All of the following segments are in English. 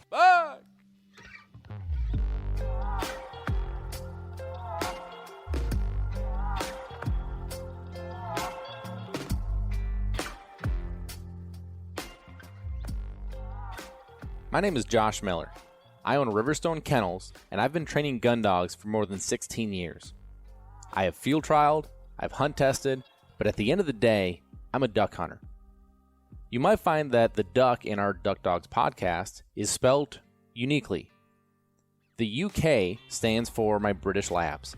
Bye! My name is Josh Miller. I own Riverstone Kennels, and I've been training gun dogs for more than 16 years. I have field trialed, I've hunt tested, but at the end of the day, I'm a duck hunter. You might find that the duck in our Duck Dogs podcast is spelled uniquely. The UK stands for my British Labs.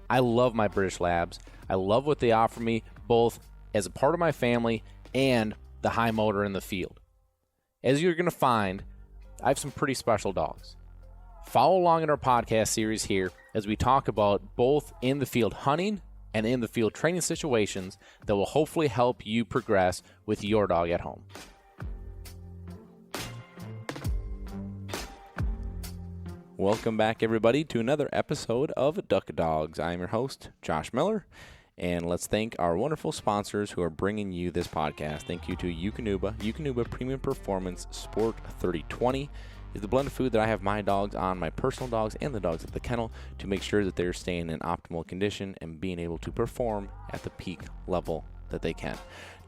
I love my British Labs. I love what they offer me, both as a part of my family and the high motor in the field. As you're going to find, I have some pretty special dogs. Follow along in our podcast series here as we talk about both in the field hunting and in the field training situations that will hopefully help you progress with your dog at home. Welcome back, everybody, to another episode of Duck Dogs. I'm your host, Josh Miller, and let's thank our wonderful sponsors who are bringing you this podcast. Thank you to Eukanuba. Eukanuba Premium Performance Sport 3020 is the blend of food that I have my dogs on, my personal dogs and the dogs at the kennel, to make sure that they're staying in optimal condition and being able to perform at the peak level that they can.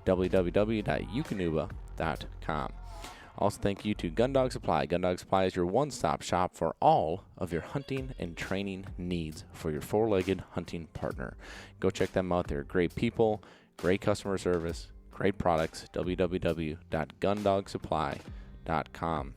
www.eukanuba.com. Also, thank you to Gun Dog Supply. Gun Dog Supply is your one-stop shop for all of your hunting and training needs for your four-legged hunting partner. Go check them out. They're great people, great customer service, great products. www.gundogsupply.com.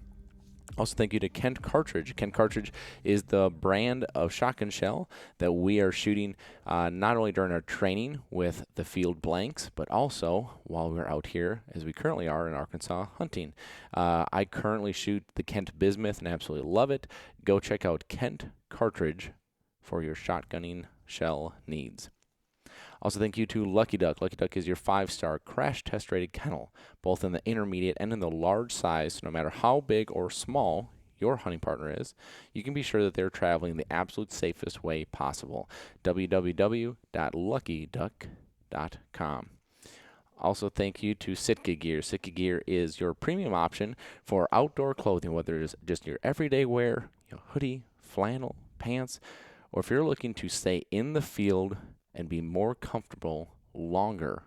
Also, thank you to Kent Cartridge. Kent Cartridge is the brand of shotgun shell that we are shooting not only during our training with the field blanks, but also while we're out here, as we currently are in Arkansas, hunting. I currently shoot the Kent Bismuth and absolutely love it. Go check out Kent Cartridge for your shotgunning shell needs. Also, thank you to Lucky Duck. Lucky Duck is your 5-star crash test rated kennel, both in the intermediate and in the large size. So no matter how big or small your hunting partner is, you can be sure that they're traveling the absolute safest way possible. www.luckyduck.com. Also, thank you to Sitka Gear. Sitka Gear is your premium option for outdoor clothing, whether it's just your everyday wear, hoodie, flannel, pants, or if you're looking to stay in the field and be more comfortable longer.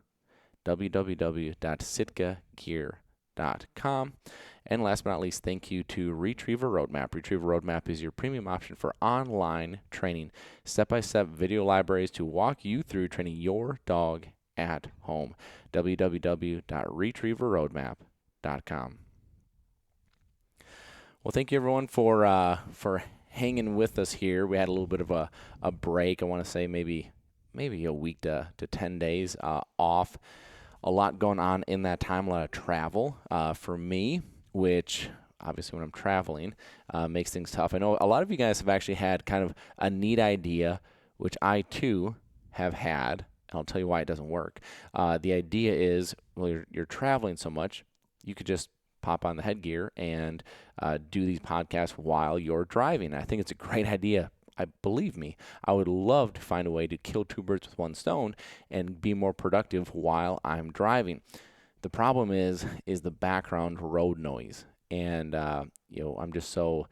www.sitkagear.com. And last but not least, thank you to Retriever Roadmap. Retriever Roadmap is your premium option for online training. Step-by-step video libraries to walk you through training your dog at home. www.retrieverroadmap.com. Well, thank you everyone for hanging with us here. We had a little bit of a break. I want to say maybe a week to 10 days off. A lot going on in that time, a lot of travel for me, which obviously when I'm traveling makes things tough. I know a lot of you guys have actually had kind of a neat idea, which I too have had, and I'll tell you why it doesn't work. The idea is, well, you're traveling so much, you could just pop on the headgear and do these podcasts while you're driving. I think it's a great idea. Believe me, I would love to find a way to kill two birds with one stone and be more productive while I'm driving. The problem is the background road noise, and I'm so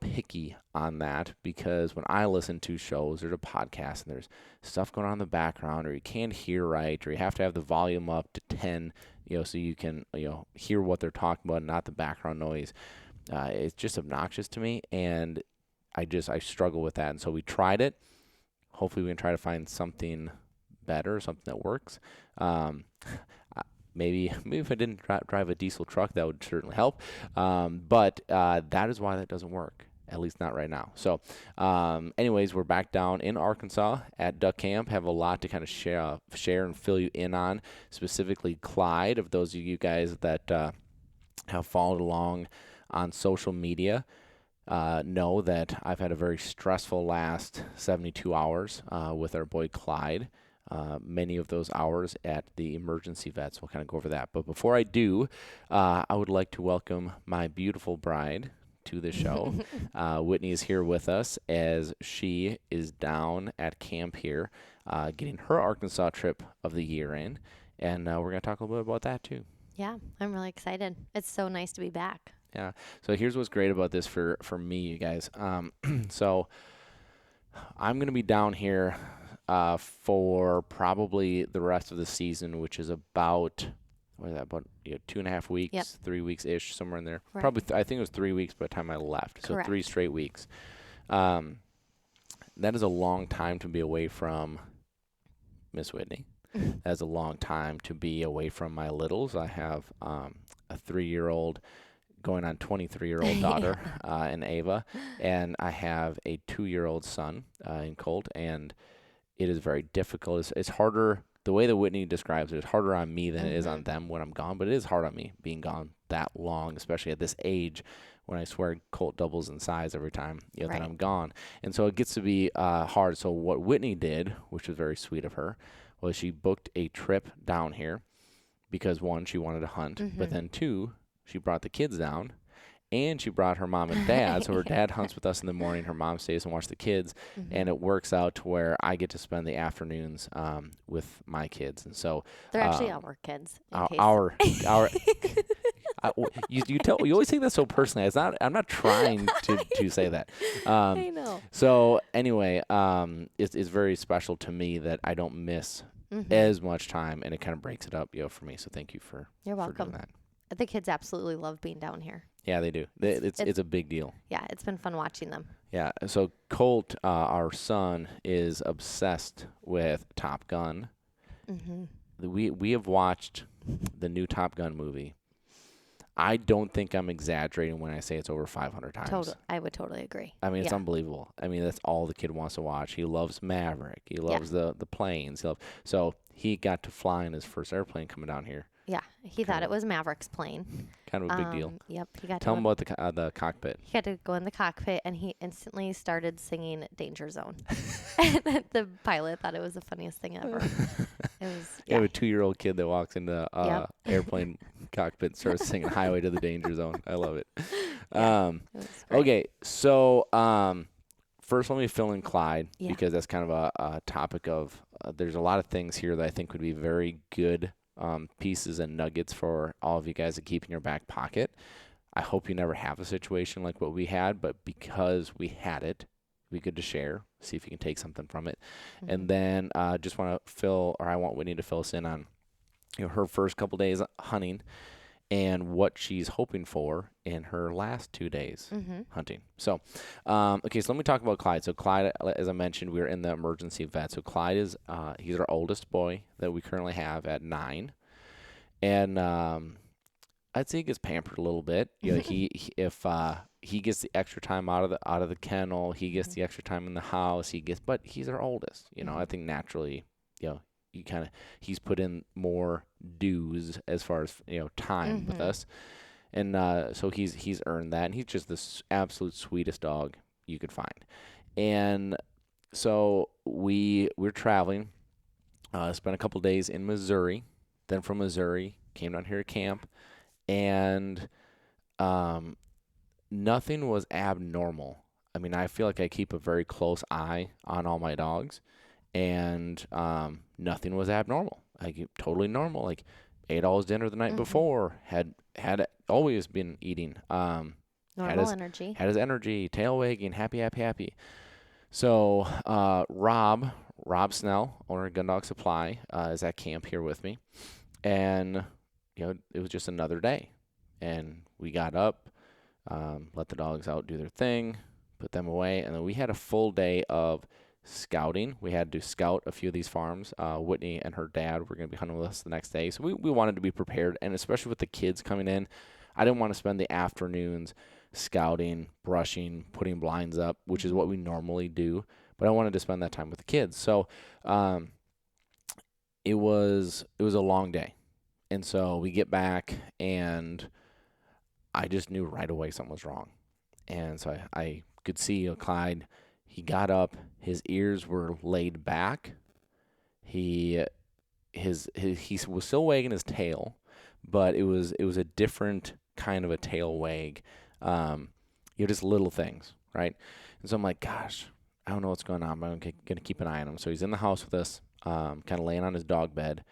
picky on that, because when I listen to shows, there's a podcast and there's stuff going on in the background, or you can't hear right, or you have to have the volume up to 10, so you can hear what they're talking about, not the background noise. It's just obnoxious to me, and I struggle with that. And so we tried it. Hopefully we can try to find something better, something that works. Maybe if I didn't drive a diesel truck, that would certainly help. But that is why that doesn't work, at least not right now. So anyways, we're back down in Arkansas at Duck Camp. Have a lot to kind of share and fill you in on, specifically Clyde. Of those of you guys that have followed along on social media, know that I've had a very stressful last 72 hours with our boy Clyde. Many of those hours at the emergency vets. We'll kind of go over that. But before I do, I would like to welcome my beautiful bride to the show. Whitney is here with us as she is down at camp here, getting her Arkansas trip of the year in. And we're going to talk a little bit about that too. Yeah, I'm really excited. It's so nice to be back. Yeah. So here's what's great about this for me, you guys. So I'm gonna be down here for probably the rest of the season, which is about what is that? About 2.5 weeks, Yep. 3 weeks ish, somewhere in there. Right. Probably I think it was 3 weeks by the time I left. So three Correct. straight weeks. Um, that is a long time to be away from Miss Whitney. That's a long time to be away from my littles. I have a 3-year-old going on 23-year-old Yeah. daughter in Ava, and I have a 2-year-old son in Colt, and it is very difficult. It's harder. The way that Whitney describes it is harder on me than it is on them when I'm gone, but it is hard on me being gone that long, especially at this age when I swear Colt doubles in size every time that Right. I'm gone. And so it gets to be hard. So what Whitney did, which was very sweet of her, was she booked a trip down here because one, she wanted to hunt, but then two, she brought the kids down and she brought her mom and dad. So her dad hunts with us in the morning, her mom stays and watches the kids, and it works out to where I get to spend the afternoons with my kids. And so They're actually our kids, in case. our you always take that so personally. It's not. I'm not trying to say that. I know. So anyway, it's very special to me that I don't miss as much time, and it kind of breaks it up, for me. So thank you for You're for doing welcome. that. The kids absolutely love being down here. Yeah, they do. It's a big deal. Yeah, it's been fun watching them. Yeah. So Colt, our son, is obsessed with Top Gun. We have watched the new Top Gun movie. I don't think I'm exaggerating when I say it's over 500 times. I would totally agree. I mean, it's Yeah. unbelievable. I mean, that's all the kid wants to watch. He loves Maverick. He loves the planes. So he got to fly in his first airplane coming down here. Yeah, he thought it was Maverick's plane. Kind of a big deal. Yep, he got Tell to him about the cockpit. he had to go in the cockpit, and he instantly started singing "Danger Zone." And the pilot thought it was the funniest thing ever. It was You have a 2-year-old kid that walks into Yep. airplane cockpit and starts singing "Highway to the Danger Zone." I love it. Yeah, it was great. Okay, so first let me fill in Clyde Yeah. because that's kind of a topic of. There's a lot of things here that I think would be very good pieces and nuggets for all of you guys to keep in your back pocket. I hope you never have a situation like what we had, but because we had it, it'd be good to share, see if you can take something from it. And then just want to I want Whitney to fill us in on her first couple days hunting and what she's hoping for in her last 2 days hunting. So, okay, so let me talk about Clyde. So Clyde, as I mentioned, we're in the emergency vet. So Clyde is he's our oldest boy that we currently have at 9, and I'd say he gets pampered a little bit. If he gets the extra time out of the kennel, he gets the extra time in the house. But he's our oldest. I think naturally, he's put in more dues as far as time with us, and so he's earned that, and he's just the absolute sweetest dog you could find. And so we're traveling, spent a couple days in Missouri, then from Missouri came down here to camp, and nothing was abnormal. I mean, I feel like I keep a very close eye on all my dogs, and nothing was abnormal. Like totally normal. Like ate all his dinner the night before. Had always been eating. Normal energy. Had his energy, tail wagging, happy. So Rob Snell, owner of Gun Dog Supply, is at camp here with me, and it was just another day, and we got up, let the dogs out do their thing, put them away, and then we had a full day of scouting. We had to scout a few of these farms. Whitney and her dad were going to be hunting with us the next day, so we wanted to be prepared, and especially with the kids coming in, I didn't want to spend the afternoons scouting, brushing, putting blinds up, which is what we normally do, but I wanted to spend that time with the kids. So it was a long day, and so we get back, and I just knew right away something was wrong, and so I could see Clyde. He got up, his ears were laid back. He was still wagging his tail, but it was a different kind of a tail wag. Just little things, right? And so I'm like, gosh, I don't know what's going on, but I'm gonna keep an eye on him. So he's in the house with us, kind of laying on his dog bed,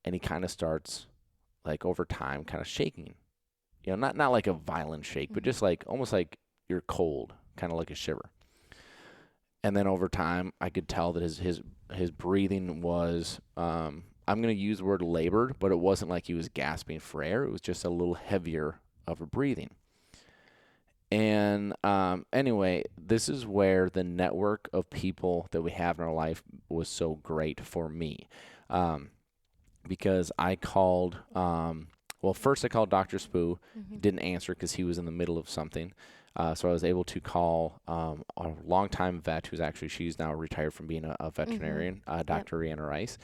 and he kind of starts, like over time, kind of shaking, not like a violent shake, but Mhm. just like almost like you're cold, kind of like a shiver. And then over time, I could tell that his breathing was, I'm going to use the word labored, but it wasn't like he was gasping for air. It was just a little heavier of a breathing. And anyway, this is where the network of people that we have in our life was so great for me. Um, because I called, well, first I called Dr. Spoo. He Mhm. didn't answer because he was in the middle of something. So I was able to call a longtime vet she's now retired from being a Mhm. veterinarian, Yep. Dr. Rihanna Rice,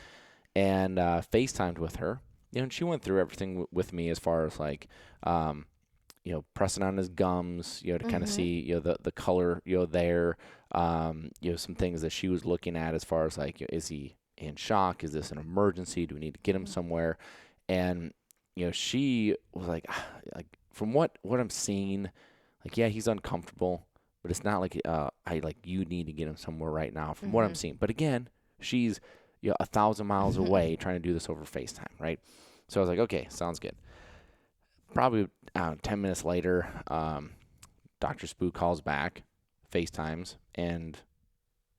and FaceTimed with her. And she went through everything with me as far as like, um, pressing on his gums, to kind of Mhm. see, the color, there, some things that she was looking at as far as like, is he in shock? Is this an emergency? Do we need to get him Mhm. somewhere? And, she was like, like from what I'm seeing, like, yeah, he's uncomfortable, but it's not like, you need to get him somewhere right now from what I'm Mhm. seeing. But again, she's, 1,000 miles away trying to do this over FaceTime, right? So I was like, okay, sounds good. Probably 10 minutes later, Dr. Spoo calls back, FaceTimes, and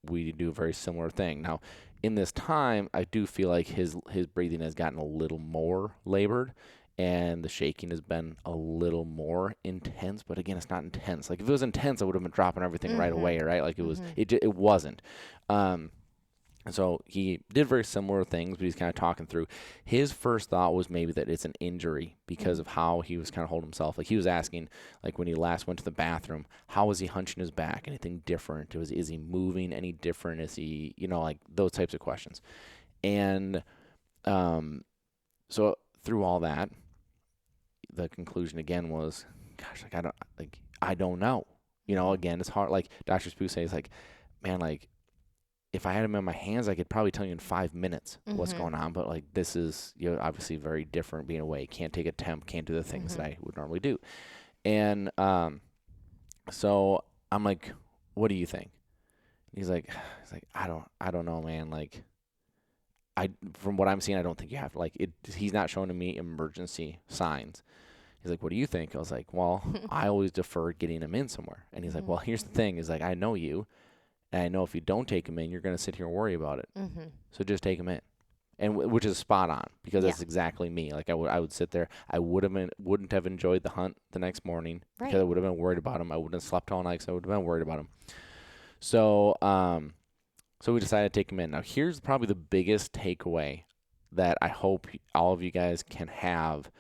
we do a very similar thing. Now, in this time, I do feel like his breathing has gotten a little more labored, and the shaking has been a little more intense. But again, it's not intense. Like if it was intense, I would have been dropping everything right Mhm. away, right? Like Mhm. it wasn't. Um, and so he did very similar things, but he's kind of talking through. His first thought was maybe that it's an injury because Mhm. of how he was kind of holding himself. Like he was asking, like when he last went to the bathroom, how was he hunching his back? Anything different? Is he moving any different? Is he, like those types of questions. And um, so through all that, the conclusion again was, gosh, I don't know. Mhm. Again, it's hard. Like Dr. Spoo says, like, man, like if I had him in my hands, I could probably tell you in 5 minutes what's Mhm. going on. But like this is, obviously very different being away. Can't take a temp, can't do the things that Mhm. I would normally do. And so I'm like, what do you think? He's like, I don't know, man. Like from what I'm seeing, I don't think you have to like it. He's not showing me emergency signs. He's like, what do you think? I was like, well, I always defer getting him in somewhere. And he's like, Mhm. well, here's the thing. Is like, I know you, and I know if you don't take him in, you're gonna sit here and worry about it. Mhm. So just take him in. And which is spot on because Yeah. that's exactly me. Like I would sit there. I wouldn't have enjoyed the hunt the next morning because I Right. would have been worried about him. I wouldn't have slept all night because I would have been worried about him. So so we decided to take him in. Now here's probably the biggest takeaway that I hope all of you guys can have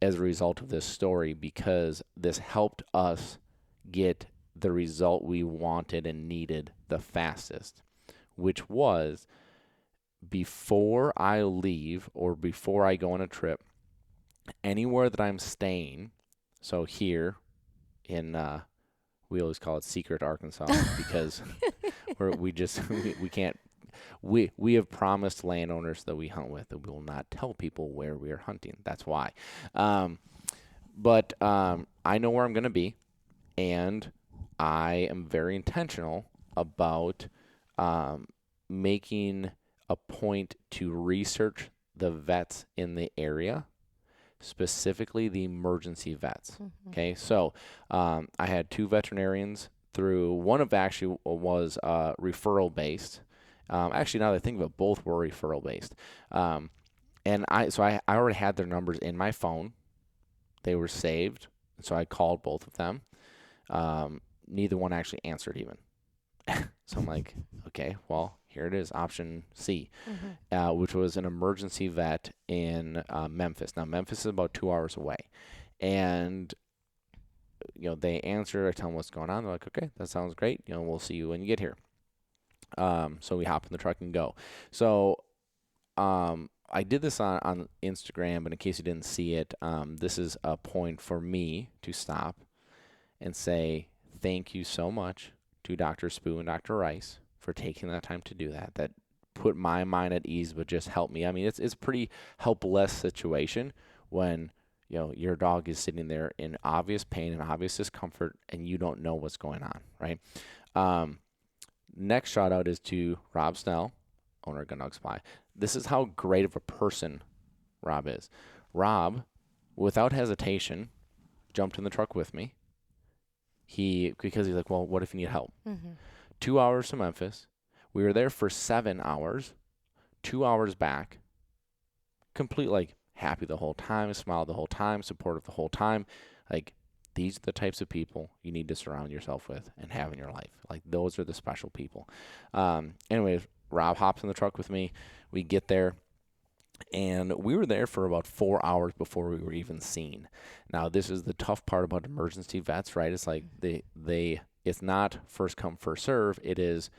as a result of this story because this helped us get the result we wanted and needed the fastest, which was before I leave or before I go on a trip, anywhere that I'm staying, so here in we always call it Secret Arkansas because we just we can't we have promised landowners that we hunt with that we will not tell people where we are hunting. That's why. Um, but I know where I'm going to be, and I am very intentional about um, making a point to research the vets in the area, specifically the emergency vets. Mhm. Okay, so I had two veterinarians through. One of actually was referral based. Actually, now that I think of it, both were referral based. Um, and I already had their numbers in my phone. They were saved, so I called both of them. Neither one actually answered even. So I'm like, okay, well, here it is, option C, Mhm. which was an emergency vet in Memphis. Now, Memphis is about 2 hours away. And, they answer, I tell them what's going on. They're like, okay, that sounds great. We'll see you when you get here. So we hop in the truck and go. So I did this on Instagram, but in case you didn't see it, this is a point for me to stop and say thank you so much to Dr. Spoo and Dr. Rice for taking that time to do that. That put my mind at ease, but just helped me. I mean, it's a pretty helpless situation when your dog is sitting there in obvious pain and obvious discomfort, and you don't know what's going on, right? Um, Next shout out is to Rob Snell, owner of Gun Dog Supply. This is how great of a person Rob is. Rob, without hesitation, jumped in the truck with me. Because he's like, well, what if you need help? Mm-hmm. 2 hours to Memphis. We were there for 7 hours, 2 hours back. Complete, like, happy the whole time, smiled the whole time, supportive the whole time. Like, these are the types of people you need to surround yourself with and have in your life. Like, those are the special people. Anyways, Rob hops in the truck with me. We get there. And we were there for about 4 hours before we were even seen. Now, this is the tough part about emergency vets, right? It's like it's not first come, first serve. It is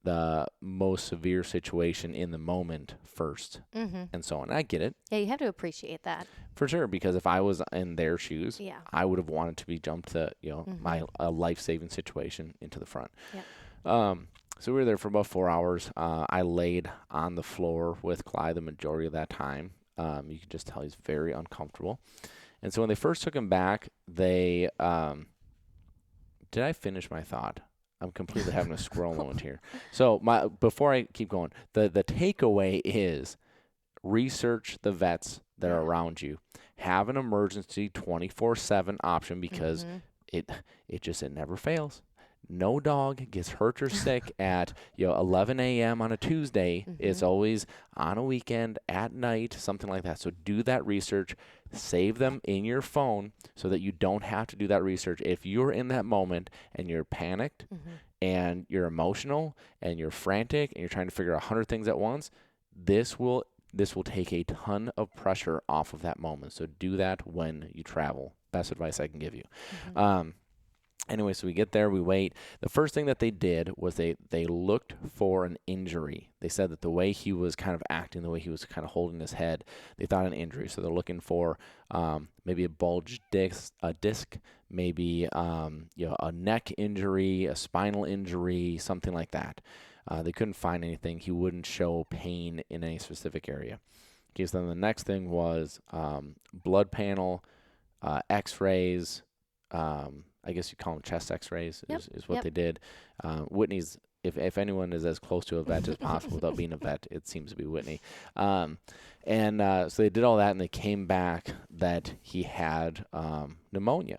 the most severe situation in the moment first, Mm-hmm. and so on. I get it. Yeah, you have to appreciate that. For sure, because if I was in their shoes, Yeah. I would have wanted to be jumped to, Mm-hmm. my life-saving situation into the front. Yep. So we were there for about 4 hours. I laid on the floor with Clyde the majority of that time. You could just tell he's very uncomfortable. And so when they first took him back, they did I finish my thought? I'm completely having a squirrel moment here. So before I keep going, the takeaway is research the vets that are around you. Have an emergency 24/7 option because Mm-hmm. it never fails. No dog gets hurt or sick at 11 a.m. on a Tuesday. Mm-hmm. It's always on a weekend at night, something like that. So do that research. Save them in your phone so that you don't have to do that research. If you're in that moment and you're panicked Mm-hmm. and you're emotional and you're frantic and you're trying to figure out 100 things at once, this will take a ton of pressure off of that moment. So do that when you travel. Best advice I can give you. Mm-hmm. Anyway, so we get there, we wait. The first thing that they did was they looked for an injury. They said that the way he was kind of acting, the way he was kind of holding his head, they thought an injury. So they're looking for maybe a bulged disc, maybe a neck injury, a spinal injury, something like that. They couldn't find anything. He wouldn't show pain in any specific area. Okay, so then the next thing was blood panel, X-rays. I guess you call them chest X-rays Yep. is what Yep. they did. Whitney's, if anyone is as close to a vet as possible without being a vet, it seems to be Whitney. So they did all that, and they came back that he had pneumonia.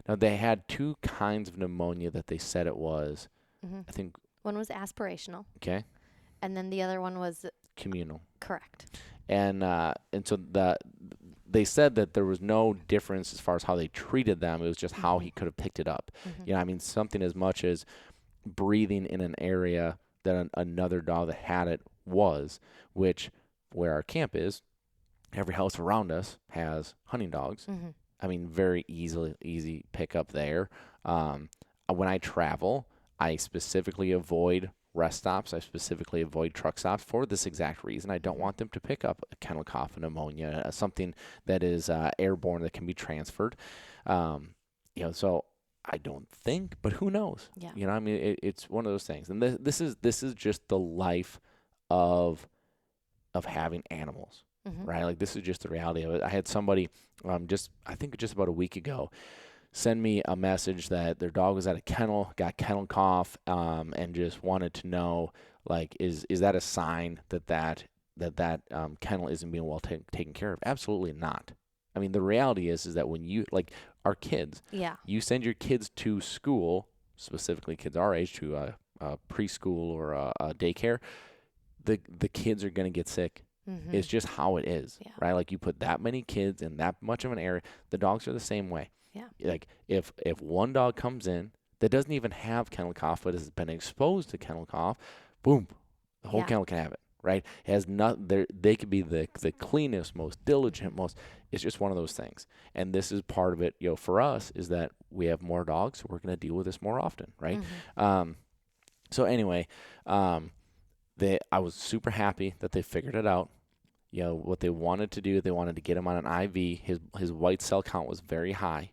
Now, they had two kinds of pneumonia that they said it was. Mm-hmm. I think, One was aspirational, okay, and then the other one was communal. correct. And so they said that there was no difference as far as how they treated them. It was just how he could have picked it up. Mm-hmm. I mean, something as much as breathing in an area that another dog that had it was, which where our camp is, every house around us has hunting dogs. Mm-hmm. I mean, very easy pickup there. When I travel, I specifically avoid rest stops. I specifically avoid truck stops for this exact reason. I don't want them to pick up a kennel cough, pneumonia, something that is airborne that can be transferred. So I don't think, but who knows? Yeah. I mean, it's one of those things. And this is just the life of having animals, Mm-hmm. right? Like, this is just the reality of it. I had somebody I think just about a week ago send me a message that their dog was at a kennel, got kennel cough, and just wanted to know, like, is that a sign that kennel isn't being well taken care of? Absolutely not. I mean, the reality is that when you, like, our kids, Yeah. you send your kids to school, specifically kids our age, to a preschool or a daycare, the kids are going to get sick. Mm-hmm. It's just how it is, Yeah. right? Like, you put that many kids in that much of an area, the dogs are the same way. Yeah. Like, if one dog comes in that doesn't even have kennel cough but has been exposed to kennel cough, boom, the whole Yeah. kennel can have it, right? It has not they could be the cleanest, most diligent, it's just one of those things. And this is part of it, for us, is that we have more dogs, so we're going to deal with this more often, right? Mm-hmm. So anyway, I was super happy that they figured it out. What they wanted to do, they wanted to get him on an IV. His white cell count was very high.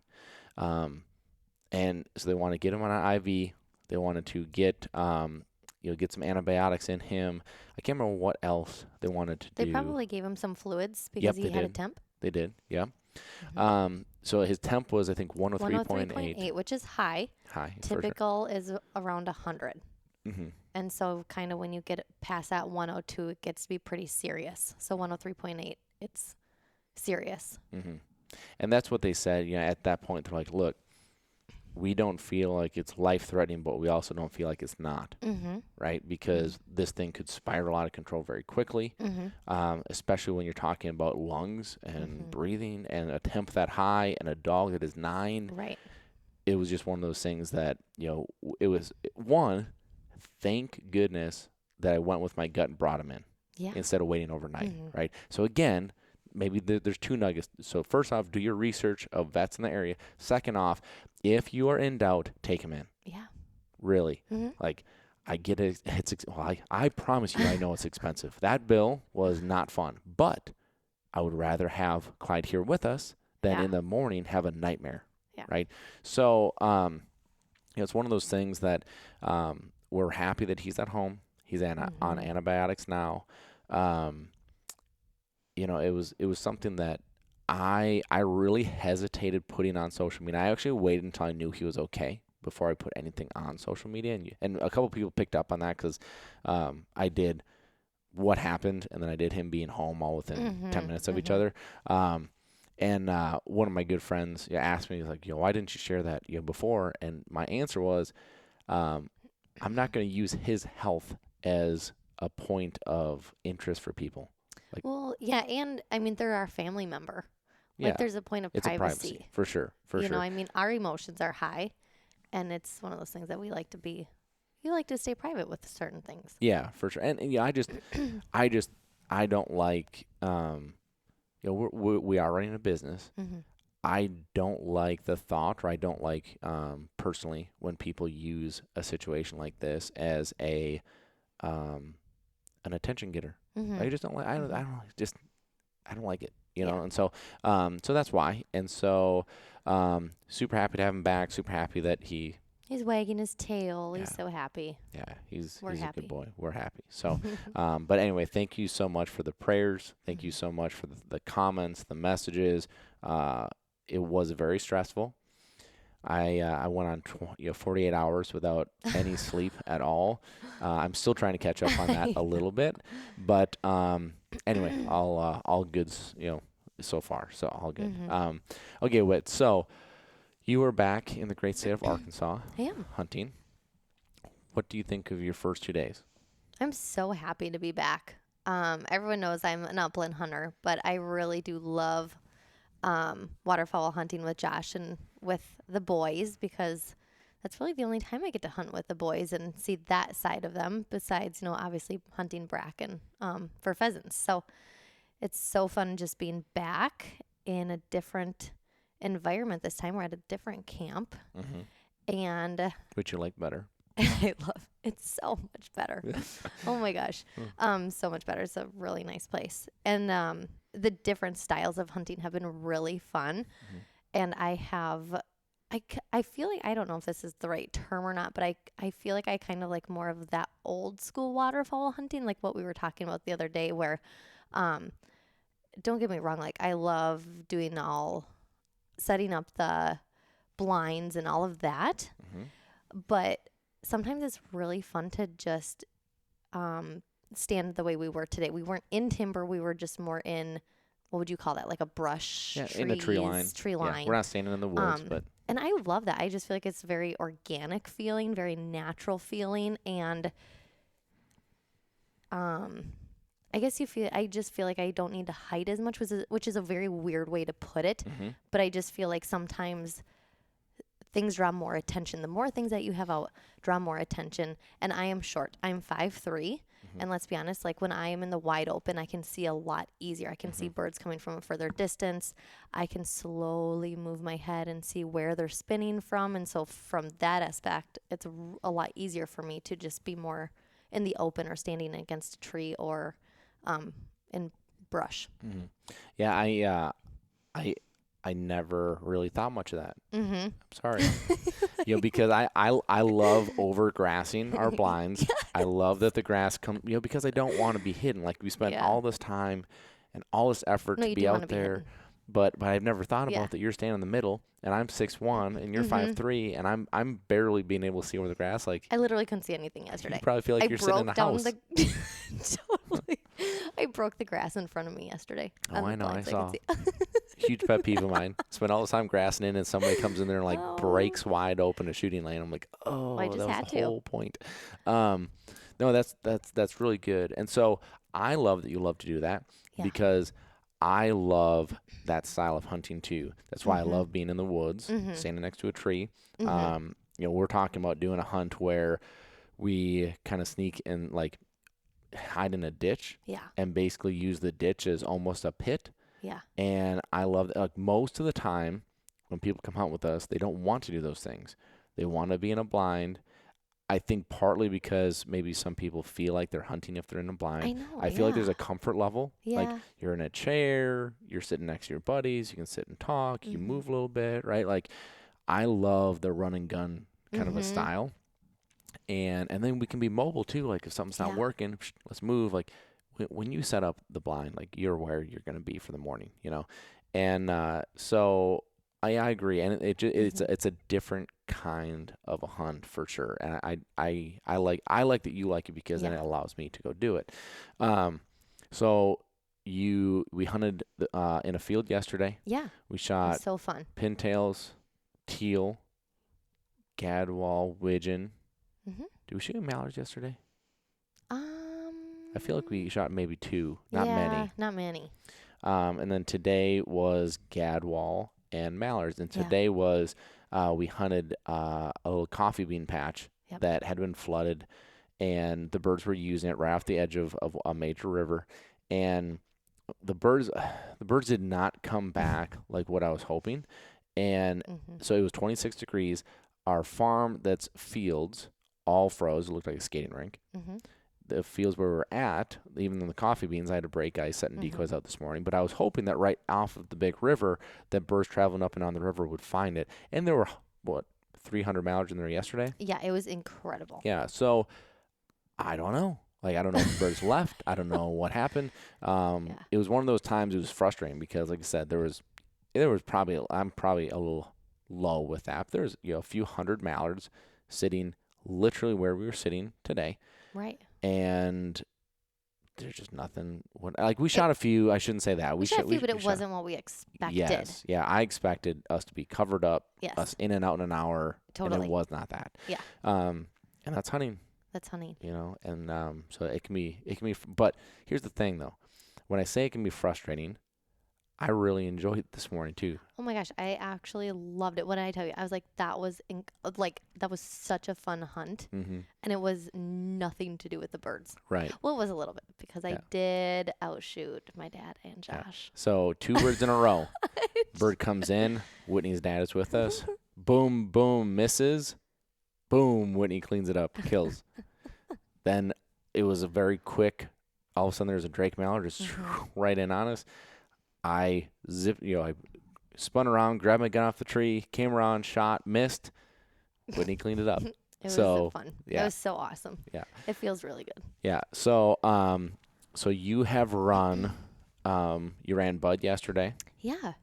And so they want to get him on an IV. They wanted to get some antibiotics in him. I can't remember what else they wanted to do. They probably gave him some fluids because Yep, he they had a did. temp. They did, yeah. Mm-hmm. So his temp was, I think, 103.8. 103.8, which is high. High, for sure. Typical is around 100. Mm-hmm. And so kind of when you get past that 102, it gets to be pretty serious. So 103.8, it's serious. Mm-hmm. And that's what they said. At that point, they're like, look, we don't feel like it's life-threatening, but we also don't feel like it's not, Mm-hmm. right? Because this thing could spiral out of control very quickly, especially when you're talking about lungs and breathing and a temp that high and a dog that is 9. Right. It was just one of those things that, it was, one, thank goodness that I went with my gut and brought him in Yeah. instead of waiting overnight, right? So again, maybe there's 2 nuggets. So first off, do your research of vets in the area. Second off, if you are in doubt, take him in. Yeah. Really. Like, I get it. I promise you, I know it's expensive. That bill was not fun, but I would rather have Clyde here with us than in the morning have a nightmare. Yeah. Right. So, it's one of those things that we're happy that he's at home. He's on antibiotics now. It was something that I really hesitated putting on social media. I actually waited until I knew he was okay before I put anything on social media. And a couple people picked up on that because I did what happened, and then I did him being home all within 10 minutes of each other. And one of my good friends asked me, like, why didn't you share that before? And my answer was, I'm not going to use his health as a point of interest for people. Well, yeah, and I mean, they're our family member. Yeah, Like, there's a point of it's privacy. a privacy for sure. You know, I mean, our emotions are high, and it's one of those things that we like to be. You like to stay private with certain things. Yeah, for sure. And I don't like. We are running a business. I don't like the thought, or I don't like personally when people use a situation like this as an attention getter. I just don't like. I don't like it. And so that's why. And so super happy to have him back. Super happy that he's wagging his tail. He's so happy. Yeah, he's We're a happy. good boy. We're happy. So, but anyway, thank you so much for the prayers. Thank you so much for the comments, the messages. It was very stressful. I went on 48 hours without any sleep at all. I'm still trying to catch up on that a little bit, but anyway, all goods so far. So all good. Okay, Whit. So you were back in the great state of Arkansas. I am hunting. What do you think of your first 2 days? I'm so happy to be back. Everyone knows I'm an upland hunter, but I really do love waterfowl hunting with Josh and with the boys, because that's really the only time I get to hunt with the boys and see that side of them, besides, obviously hunting bracken for pheasants. So it's so fun just being back in a different environment this time. We're at a different camp. And which you like better? I love it's so much better. Oh my gosh. So much better. It's a really nice place. And the different styles of hunting have been really fun. And I feel like, I don't know if this is the right term or not, but I feel like I kind of like more of that old school waterfowl hunting, like what we were talking about the other day, where don't get me wrong, like I love setting up the blinds and all of that. But sometimes it's really fun to just stand the way we were today. We weren't in timber. We were just more in, what would you call that? Like a brush, in a tree line. Yeah, we're not standing in the woods, but. And I love that. I just feel like it's very organic feeling, very natural feeling. And I just feel like I don't need to hide as much, which is a very weird way to put it. But I just feel like sometimes things draw more attention. The more things that you have out draw more attention. And I am short. I'm 5'3". And let's be honest, like when I am in the wide open, I can see a lot easier. I can see birds coming from a further distance. I can slowly move my head and see where they're spinning from. And so from that aspect, it's a lot easier for me to just be more in the open or standing against a tree or in brush. Yeah, I never really thought much of that. I'm sorry. Because I love over grassing our blinds. I love that the grass comes, because I don't want to be hidden. Like we spent all this time and all this effort to be out there. But I've never thought about that you're standing in the middle and I'm 6'1" and you're 5'3" and I'm barely being able to see over the grass. Like I literally couldn't see anything yesterday. You probably feel like you're sitting in a house. Totally. I I broke the grass in front of me yesterday. Oh, I know. I saw. See. Huge pet peeve of mine. Spend all the time grassing in, and somebody comes in there and like Oh. breaks wide open a shooting lane. I'm like, oh, I just that was had the to. whole point. No, that's really good. And so I love that you love to do that Yeah. because I love that style of hunting too. That's why I Mhm. love being in the woods, Mhm. standing next to a tree. Mhm. We're talking about doing a hunt where we kind of sneak and like hide in a ditch Yeah. and basically use the ditch as almost a pit. Yeah. And I love that. Like most of the time when people come hunt with us, they don't want to do those things. They want to be in a blind. I think partly because maybe some people feel like they're hunting if they're in a blind. I know. I feel like there's Yeah. a comfort level. Like Yeah. you're in a chair, you're sitting next to your buddies, you can sit and talk, you Mhm. move a little bit, right? Like I love the run and gun kind of a Mhm. style. And then we can be mobile too. Like if something's not Yeah. working, let's move. Like when you set up the blind, like you're where you're going to be for the morning, And so I agree, and Mhm. it's a different kind of a hunt for sure. And I like that you like it because then Yeah. it allows me to go do it. So we hunted in a field yesterday. Yeah. We It was shot so fun. pintails, teal, gadwall, widgeon. Mhm. Did we shoot mallards yesterday? I feel like Um. we shot maybe two, not Yeah. many. Not many. And then today was gadwall and mallards. And Yeah. today was we hunted a little coffee bean patch Yep. that had been flooded, and the birds were using it right off the edge of a major river. And the birds did not come back like what I was hoping. And Mhm. so it was 26 degrees. Our farm that's fields all froze. It looked like a skating rink. Mhm. The fields where we're at, even in the coffee beans, I had to break ice, setting Mhm. decoys out this morning. But I was hoping that right off of the big river, that birds traveling up and down the river would find it. And there were, 300 mallards in there yesterday? Yeah. It was incredible. Yeah. So I don't know. Like, I don't know if the birds left. I don't know what happened. Yeah. It was one of those times it was frustrating because, like I said, there was probably, I'm probably a little low with that. But there's, a few hundred mallards sitting literally where we were sitting today. Right. And there's just nothing. Like we shot a few. I shouldn't say that. We shot a few, but we it shot. wasn't what we expected. Yes, yeah. I expected us to be covered up, Yes. us in and out in an hour, and Totally. it was not that. Yeah. And that's hunting, That's hunting. and so it can be. But here's the thing, though. When I say it can be frustrating, I really enjoyed it this morning too. Oh my gosh, I actually loved it. What did I tell you? I was like, that was that was such a fun hunt, Mm-hmm. and it was nothing to do with the birds. Right. Well, it was a little bit because I Yeah. did outshoot my dad and Yeah. Josh. So 2 birds in a row. Bird comes in. Whitney's dad is with us. Boom, boom, misses. Boom, Whitney cleans it up, kills. Then it was a very quick. All of a sudden, there's a Drake mallard just right in on us. I spun around, grabbed my gun off the tree, came around, shot, missed. Whitney cleaned it up. It was So, fun. yeah. It was so awesome. Yeah. It feels really good. Yeah. So, so you have run. You ran Bud yesterday. Yeah.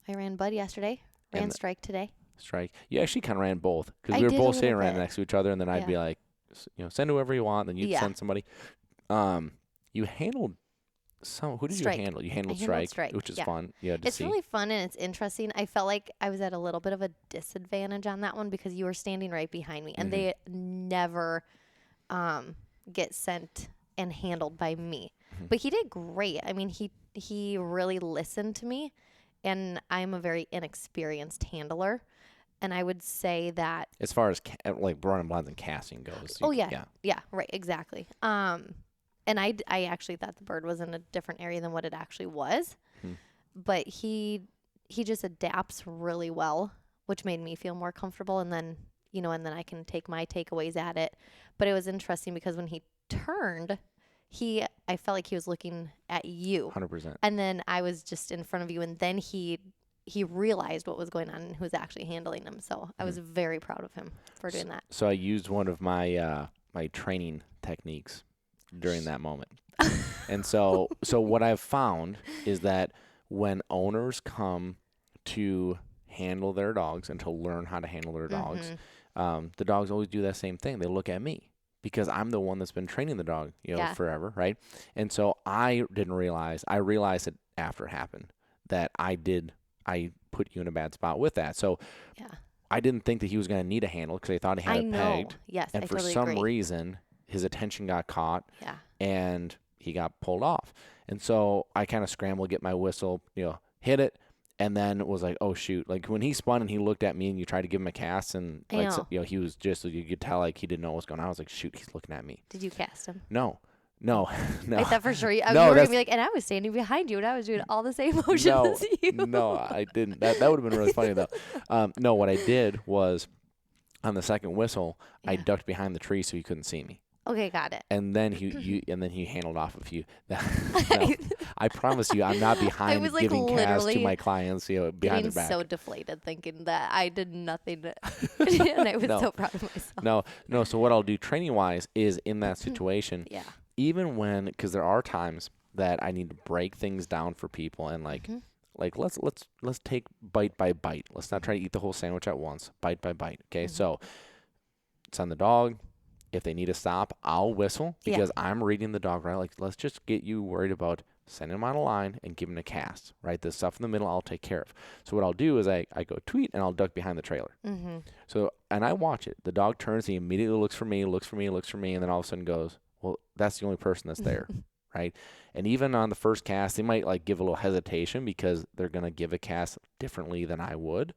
I ran Bud yesterday. Ran And- Strike today. Strike. You actually kind of ran both because I we were did a both little sitting right bit. next to each other, and then I'd Yeah. be like, send whoever you want, then you'd Yeah. send somebody. You handled who did Strike. you handle? You I handled handled Strike, Strike, which is yeah. fun. Yeah, to It's see. really fun and it's interesting. I felt like I was at a little bit of a disadvantage on that one because you were standing right behind me, and Mm-hmm. they never get sent and handled by me. Mhm. But he did great. I mean, he really listened to me, and I'm a very inexperienced handler, and I would say that. As far as like running blinds and casting goes. Oh yeah, right, exactly. And I actually thought the bird was in a different area than what it actually was. Mhm. But he just adapts really well, which made me feel more comfortable. And then, and then I can take my takeaways at it. But it was interesting because when he turned, I felt like he was looking at you. 100%. And then I was just in front of you. And then he realized what was going on and who was actually handling him. So I was very proud of him for doing that. So I used one of my my training techniques during that moment. And so what I've found is that when owners come to handle their dogs and to learn how to handle their dogs, Mhm. the dogs always do that same thing. They look at me because I'm the one that's been training the dog, Yeah. forever, right? And so I didn't realize. I realized it after it happened that I put you in a bad spot with that. So Yeah. I didn't think that he was going to need a handle because I thought he had I it know. pegged. Yes, And I for totally some agree. reason, his attention got caught Yeah. and he got pulled off. And so I kind of scrambled to get my whistle, hit it, and then was like, oh shoot! Like when he spun and he looked at me and you tried to give him a cast and I like know. he was just you could tell like he didn't know what was going on. I was like, shoot, he's looking at me. Did you cast him? No, no, no. I thought for sure you were No, gonna be like, and I was standing behind you and I was doing all the same motions no, as you. no, I didn't. That would have been really funny though. No, what I did was on the second whistle, I Yeah. ducked behind the tree so he couldn't see me. Okay, got it. And then he handled off a few. No, I promise you, I'm not behind was, like, giving casts to literally my clients, behind Getting their back. so deflated thinking that I did nothing and I was No. so proud of myself. No. So what I'll do training wise is in that situation, Yeah. even because there are times that I need to break things down for people and like let's take bite by bite. Let's not try to eat the whole sandwich at once. Bite by bite. Okay. So it's on the dog. If they need to stop, I'll whistle because I'm reading the dog right. Like, let's just get you worried about sending him on a line and giving him a cast, right? The stuff in the middle, I'll take care of. So what I'll do is I go tweet and I'll duck behind the trailer. Mm-hmm. So, and I watch it. The dog turns, he immediately looks for me, and then all of a sudden goes, well, that's the only person that's there, right? And even on the first cast, they might like give a little hesitation because they're going to give a cast differently than I would,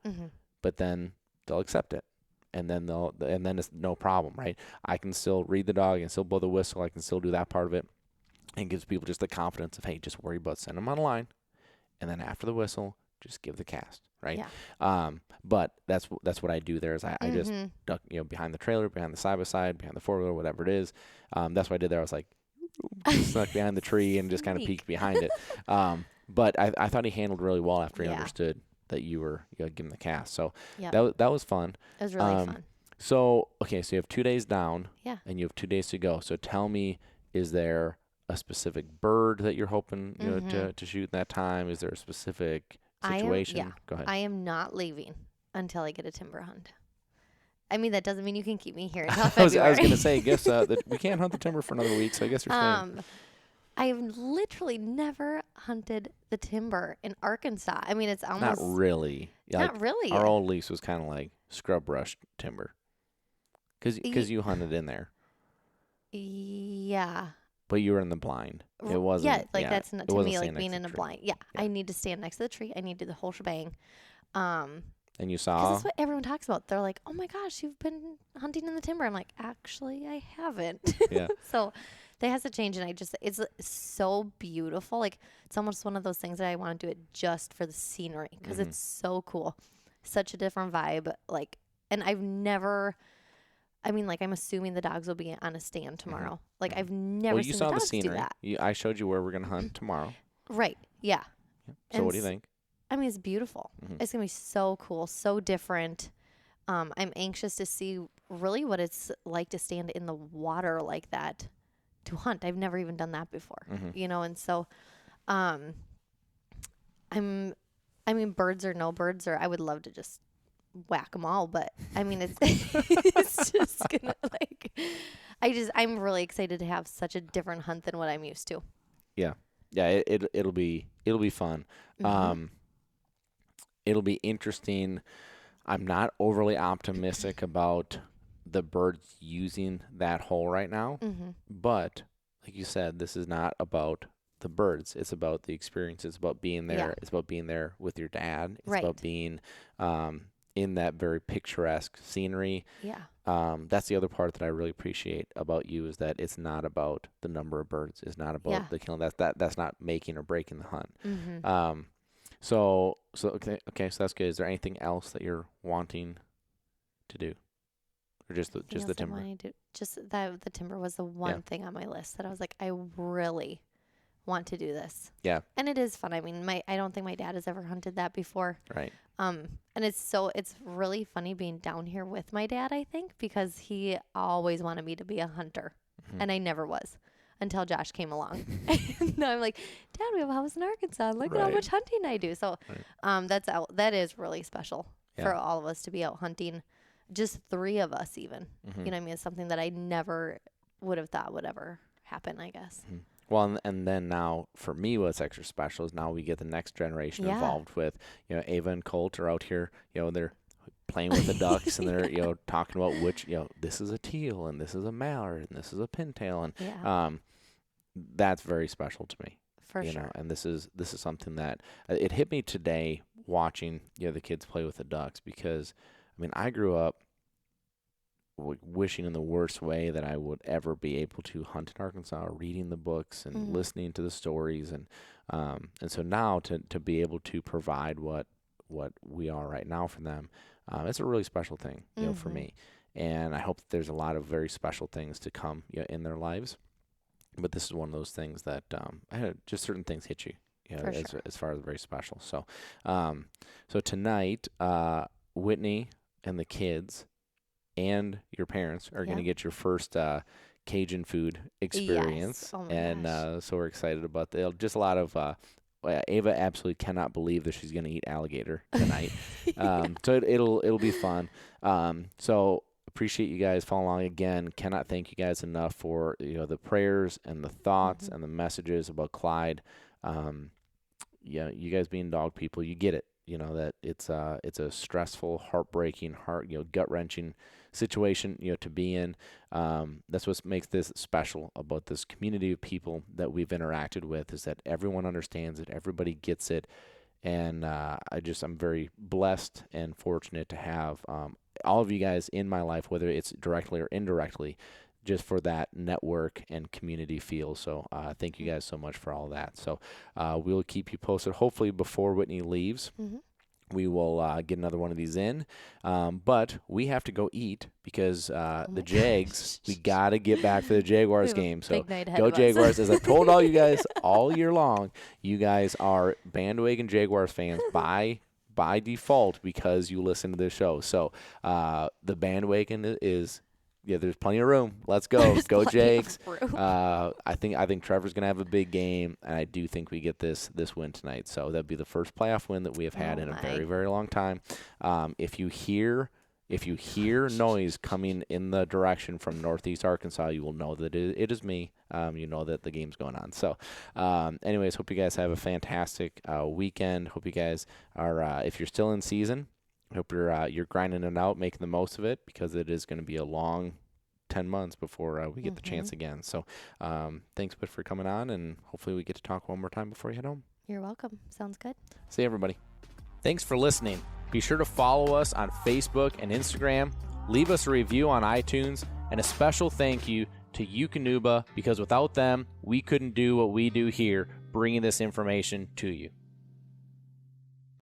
but then they'll accept it. And then it's no problem, right? I can still read the dog and still blow the whistle. I can still do that part of it, and gives people just the confidence of, hey, just worry about sending them on a line, and then after the whistle, just give the cast, right? Yeah. But that's what I do there is I just duck, behind the trailer, behind the side by side, behind the 4-wheeler, whatever it is. That's what I did there. I was like, snuck behind the tree and just kind of peeked behind it. But I thought he handled really well after he understood that you were giving the cast. So that was fun. It was really fun. So you have 2 days down. Yeah. And you have 2 days to go. So tell me, is there a specific bird that you're hoping to shoot in that time? Is there a specific situation? Go ahead. I am not leaving until I get a timber hunt. I mean, that doesn't mean you can keep me here until February. I was going to say, I guess that we can't hunt the timber for another week, so I guess you're staying. I've literally never hunted the timber in Arkansas. I mean, it's almost... Not really. Yeah, not really. Our old lease was kind of like scrub brush timber. Because you hunted in there. Yeah. But you were in the blind. It wasn't... Yeah, like that's not, to me like being in a tree. blind. Yeah, I need to stand next to the tree. I need to do the whole shebang. And you Because saw... that's what everyone talks about. They're like, oh my gosh, you've been hunting in the timber. I'm like, actually, I haven't. Yeah. So that has to change. And it's so beautiful. Like, it's almost one of those things that I want to do it just for the scenery because it's so cool. Such a different vibe. Like, and I've never, I mean, like, I'm assuming the dogs will be on a stand tomorrow. Like, I've never seen the dogs do that. I showed you where we're going to hunt tomorrow. Right. Yeah. So what do you think? I mean, it's beautiful. It's going to be so cool, so different. I'm anxious to see really what it's like to stand in the water like that to hunt. I've never even done that before, and so I mean, birds or no birds, or I would love to just whack them all, but I mean, it's, it's just going to I'm really excited to have such a different hunt than what I'm used to. Yeah. Yeah, it'll be fun. It'll be interesting. I'm not overly optimistic about the birds using that hole right now, but like you said, this is not about the birds. It's about the experience. It's about being there. Yeah. It's about being there with your dad. It's Right. about being in that very picturesque scenery. Yeah. That's the other part that I really appreciate about you is that it's not about the number of birds. It's not about the killing. That's not making or breaking the hunt. So okay, so that's good. Is there anything else that you're wanting to do, or just the timber? Just that the timber was the one thing on my list that I was like, I really want to do this. Yeah, and it is fun. I mean, I don't think my dad has ever hunted that before. Right. And it's really funny being down here with my dad. I think because he always wanted me to be a hunter, and I never was. Until Josh came along. And now I'm like, Dad, we have a house in Arkansas. Look at how much hunting I do. So that is really special for all of us to be out hunting. Just 3 of us even. You know what I mean? It's something that I never would have thought would ever happen, I guess. Mhm. Well, and then now for me, what's extra special is now we get the next generation Yeah. involved with, Ava and Colt are out here, they're playing with the ducks and they're, talking about which, this is a teal and this is a mallard and this is a pintail. And Yeah, that's very special to me, for sure. and this is something that it hit me today watching, the kids play with the ducks because, I mean, I grew up wishing in the worst way that I would ever be able to hunt in Arkansas, reading the books and listening to the stories, and so now to be able to provide what we are right now for them, it's a really special thing, for me, and I hope that there's a lot of very special things to come, in their lives, but this is one of those things that just certain things hit you, For sure. as far as very special. So, so tonight, Whitney and the kids and your parents are going to Yeah. get your first Cajun food experience. Yes. Oh my And gosh. so we're excited about that. Just a lot of, Ava absolutely cannot believe that she's going to eat alligator tonight. So it'll be fun. So appreciate you guys following along again. Cannot thank you guys enough for, the prayers and the thoughts and the messages about Clyde. Yeah, you guys being dog people, you get it. That it's a stressful, heartbreaking, gut-wrenching situation, to be in. That's what makes this special about this community of people that we've interacted with, is that everyone understands it, everybody gets it, and I'm very blessed and fortunate to have all of you guys in my life, whether it's directly or indirectly, just for that network and community feel. So thank you guys so much for all that. So we'll keep you posted. Hopefully before Whitney leaves, we will get another one of these in. But we have to go eat because the Jags, we got to get back for the Jaguars game. So Big night ahead go of us. Jaguars. As I've told all you guys all year long, you guys are bandwagon Jaguars fans by default because you listen to this show. So the bandwagon is... Yeah, there's plenty of room. Let's go. Go Jags. I think Trevor's going to have a big game, and I do think we get this win tonight. So that'd be the first playoff win that we have had in a very, very long time. If you hear noise coming in the direction from northeast Arkansas, you will know that it is me. You know that the game's going on. So anyways, hope you guys have a fantastic weekend. Hope you guys are, if you're still in season, I hope you're grinding it out, making the most of it, because it is going to be a long 10 months before we get the chance again. So thanks, Whit, for coming on, and hopefully we get to talk one more time before you head home. You're welcome. Sounds good. See you, everybody. Thanks for listening. Be sure to follow us on Facebook and Instagram. Leave us a review on iTunes, and a special thank you to Eukanuba, because without them, we couldn't do what we do here, bringing this information to you.